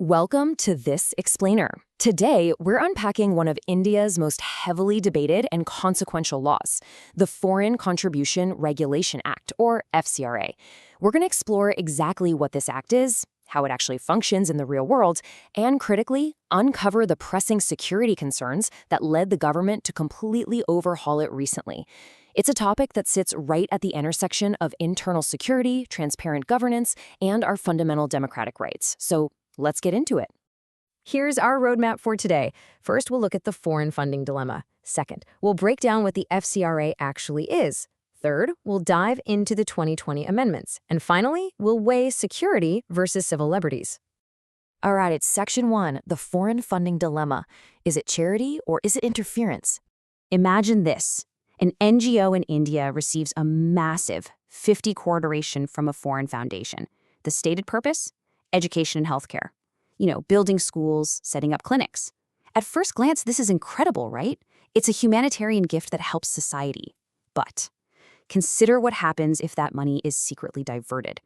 Welcome to This Explainer. Today, we're unpacking one of India's most heavily debated and consequential laws, the Foreign Contribution Regulation Act, or FCRA. We're going to explore exactly what this act is, how it actually functions in the real world, and critically, uncover the pressing security concerns that led the government to completely overhaul it recently. It's a topic that sits right at the intersection of internal security, transparent governance, and our fundamental democratic rights. So let's get into it. Here's our roadmap for today. First, we'll look at the foreign funding dilemma. Second, we'll break down what the FCRA actually is. Third, we'll dive into the 2020 amendments. And finally, we'll weigh security versus civil liberties. All right, it's Section 1, the foreign funding dilemma. Is it charity or is it interference? Imagine this. An NGO in India receives a massive 50 crore donation from a foreign foundation. The stated purpose? Education and healthcare. Building schools, setting up clinics. At first glance, this is incredible, right? It's a humanitarian gift that helps society. But consider what happens if that money is secretly diverted.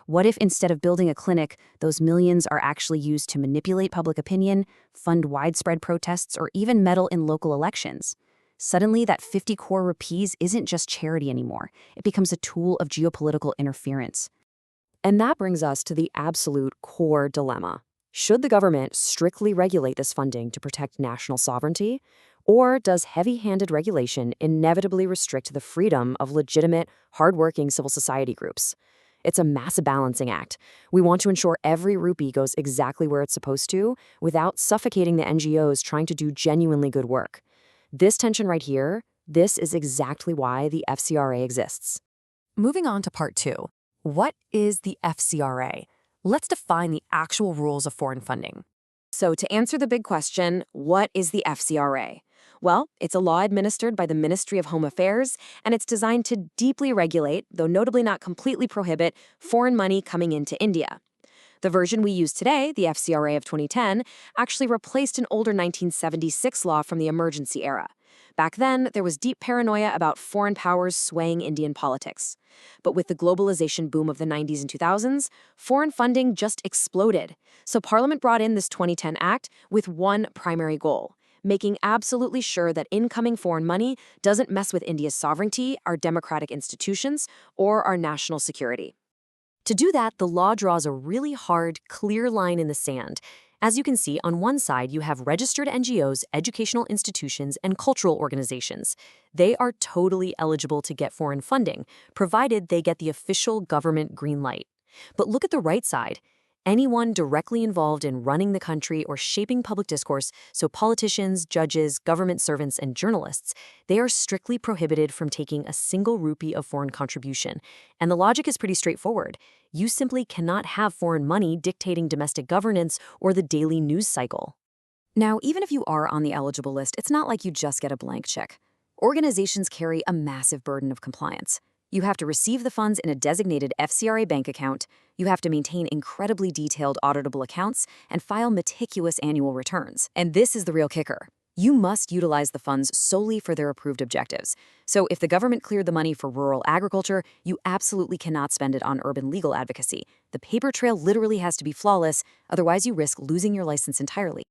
What if instead of building a clinic, those millions are actually used to manipulate public opinion, fund widespread protests, or even meddle in local elections? Suddenly, that 50 crore rupees isn't just charity anymore. It becomes a tool of geopolitical interference. And that brings us to the absolute core dilemma. Should the government strictly regulate this funding to protect national sovereignty? Or does heavy-handed regulation inevitably restrict the freedom of legitimate, hardworking civil society groups? It's a massive balancing act. We want to ensure every rupee goes exactly where it's supposed to, without suffocating the NGOs trying to do genuinely good work. This tension right here, this is exactly why the FCRA exists. Moving on to part 2. What is the FCRA? Let's define the actual rules of foreign funding. So to answer the big question, what is the FCRA? Well, it's a law administered by the Ministry of Home Affairs, and it's designed to deeply regulate, though notably not completely prohibit, foreign money coming into India. The version we use today, the FCRA of 2010, actually replaced an older 1976 law from the emergency era. Back then, there was deep paranoia about foreign powers swaying Indian politics. But with the globalization boom of the 90s and 2000s, foreign funding just exploded. So Parliament brought in this 2010 Act with one primary goal: making absolutely sure that incoming foreign money doesn't mess with India's sovereignty, our democratic institutions, or our national security. To do that, the law draws a really hard, clear line in the sand. As you can see, on one side, you have registered NGOs, educational institutions, and cultural organizations. They are totally eligible to get foreign funding, provided they get the official government green light. But look at the right side. Anyone directly involved in running the country or shaping public discourse, so politicians, judges, government servants, and journalists, they are strictly prohibited from taking a single rupee of foreign contribution. And the logic is pretty straightforward. You simply cannot have foreign money dictating domestic governance or the daily news cycle. Now, even if you are on the eligible list, it's not like you just get a blank check. Organizations carry a massive burden of compliance. You have to receive the funds in a designated FCRA bank account, you have to maintain incredibly detailed auditable accounts, and file meticulous annual returns. And this is the real kicker. You must utilize the funds solely for their approved objectives. So if the government cleared the money for rural agriculture, you absolutely cannot spend it on urban legal advocacy. The paper trail literally has to be flawless, otherwise you risk losing your license entirely.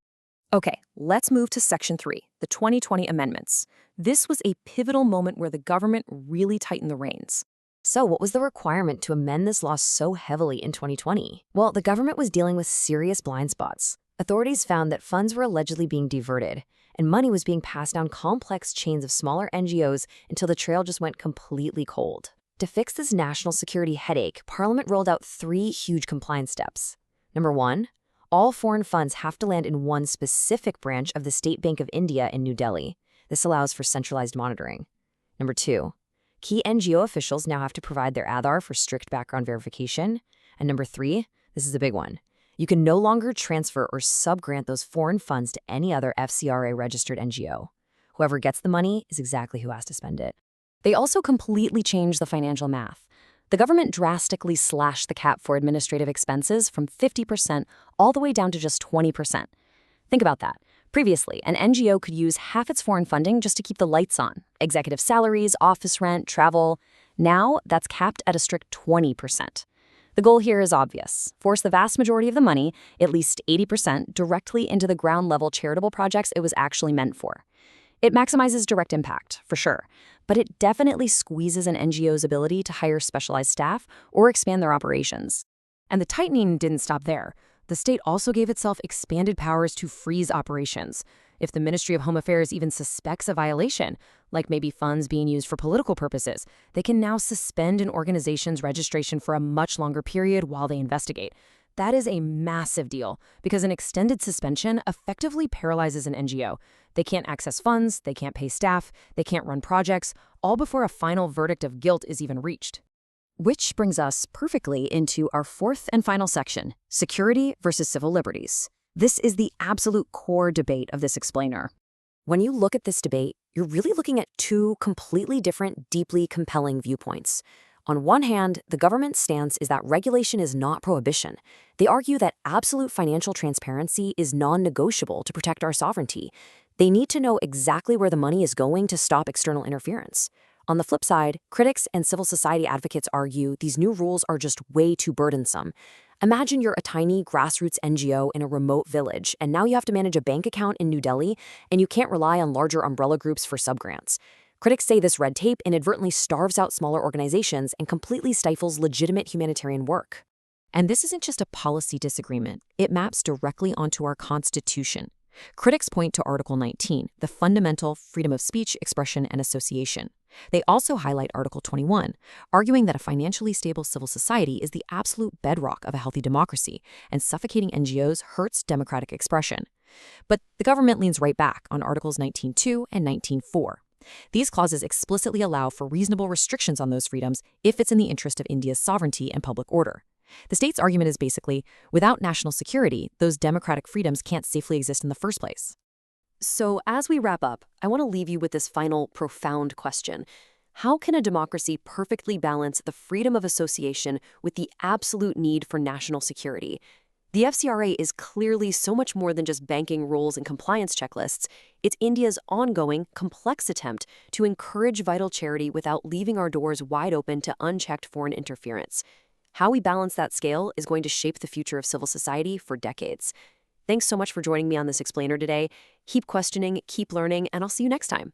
Okay, let's move to Section 3, the 2020 amendments. This was a pivotal moment where the government really tightened the reins. So what was the requirement to amend this law so heavily in 2020? Well, the government was dealing with serious blind spots. Authorities found that funds were allegedly being diverted, and money was being passed down complex chains of smaller NGOs until the trail just went completely cold. To fix this national security headache, Parliament rolled out 3 huge compliance steps. Number 1, all foreign funds have to land in one specific branch of the State Bank of India in New Delhi. This allows for centralized monitoring. Number 2, key NGO officials now have to provide their Aadhaar for strict background verification. And number 3, this is a big one. You can no longer transfer or subgrant those foreign funds to any other FCRA-registered NGO. Whoever gets the money is exactly who has to spend it. They also completely changed the financial math. The government drastically slashed the cap for administrative expenses from 50% all the way down to just 20%. Think about that. Previously, an NGO could use half its foreign funding just to keep the lights on: executive salaries, office rent, travel. Now, that's capped at a strict 20%. The goal here is obvious. Force the vast majority of the money, at least 80%, directly into the ground-level charitable projects it was actually meant for. It maximizes direct impact, for sure, but it definitely squeezes an NGO's ability to hire specialized staff or expand their operations. And the tightening didn't stop there. The state also gave itself expanded powers to freeze operations. If the Ministry of Home Affairs even suspects a violation, like maybe funds being used for political purposes, they can now suspend an organization's registration for a much longer period while they investigate. That is a massive deal because an extended suspension effectively paralyzes an NGO. They can't access funds, they can't pay staff, they can't run projects, all before a final verdict of guilt is even reached. Which brings us perfectly into our fourth and final section, security versus civil liberties. This is the absolute core debate of this explainer. When you look at this debate, you're really looking at two completely different, deeply compelling viewpoints. On one hand, the government's stance is that regulation is not prohibition. They argue that absolute financial transparency is non-negotiable to protect our sovereignty. They need to know exactly where the money is going to stop external interference. On the flip side, critics and civil society advocates argue these new rules are just way too burdensome. Imagine you're a tiny grassroots NGO in a remote village, and now you have to manage a bank account in New Delhi, and you can't rely on larger umbrella groups for subgrants. Critics say this red tape inadvertently starves out smaller organizations and completely stifles legitimate humanitarian work. And this isn't just a policy disagreement. It maps directly onto our Constitution. Critics point to Article 19, the fundamental freedom of speech, expression, and association. They also highlight Article 21, arguing that a financially stable civil society is the absolute bedrock of a healthy democracy, and suffocating NGOs hurts democratic expression. But the government leans right back on Articles 19.2 and 19.4. These clauses explicitly allow for reasonable restrictions on those freedoms if it's in the interest of India's sovereignty and public order. The state's argument is basically, without national security, those democratic freedoms can't safely exist in the first place. So as we wrap up, I want to leave you with this final profound question. How can a democracy perfectly balance the freedom of association with the absolute need for national security? The FCRA is clearly so much more than just banking rules and compliance checklists. It's India's ongoing, complex attempt to encourage vital charity without leaving our doors wide open to unchecked foreign interference. How we balance that scale is going to shape the future of civil society for decades. Thanks so much for joining me on this explainer today. Keep questioning, keep learning, and I'll see you next time.